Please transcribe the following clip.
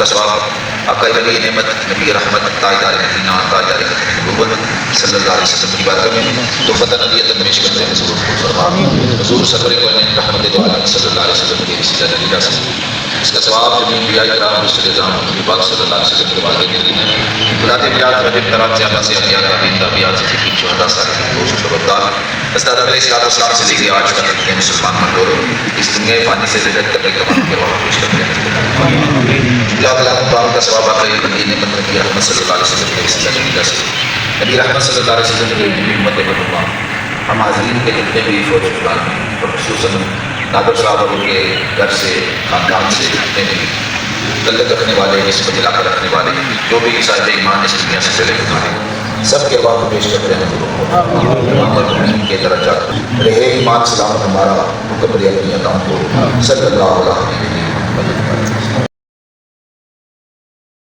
کا ثواب آقا ولی نعمت نبی رحمت تاجدار مدینہ تاجدار نبوت صلی اللہ علیہ وسلم کی بارگاہ میں تو فتح ندیت پیش کرتے ہیں حضور کو فرما حضور سرور کو رحمت دو عالم صلی اللہ علیہ وسلم کے وسیلہ نبی سے اس کا ثواب جب انبیاء کرام رسول اعظم نبی پاک صلی اللہ علیہ وسلم کے والد کریم ہیں بلاد میلاد رجب کرام سے سے انبیاء تابعین تابعات سے صدیقین شہداء صالحین دوست شہداء استاد علیہ السلام سے لے کے آج تک کے مسلمان مندور اس دنیا فانی سے رجت تک تمام کے وہاں پیش کرتے ہیں اللہ تعالیٰ مقام کا ثواب آقا بندی نعمت نبی رحمت صلی اللہ علیہ وسلم کے وسیلہ نبی سے نبی رحمت صلی اللہ علیہ وسلم کی امت مطلوبہ ہم حاضرین کے جتنے بھی فوج افغان ہیں اور خصوصاً نادر صاحب کے گھر سے خاندان سے جتنے بھی تعلق رکھنے والے نسبت علاقہ رکھنے والے جو بھی صاحب ایمان اس دنیا سے چلے گئے سب کے بعد پیش کرتے ہیں کے درجات رہے ایمان سلامت ہمارا مکمل اپنی عطاؤں کو صلی اللہ علیہ وسلم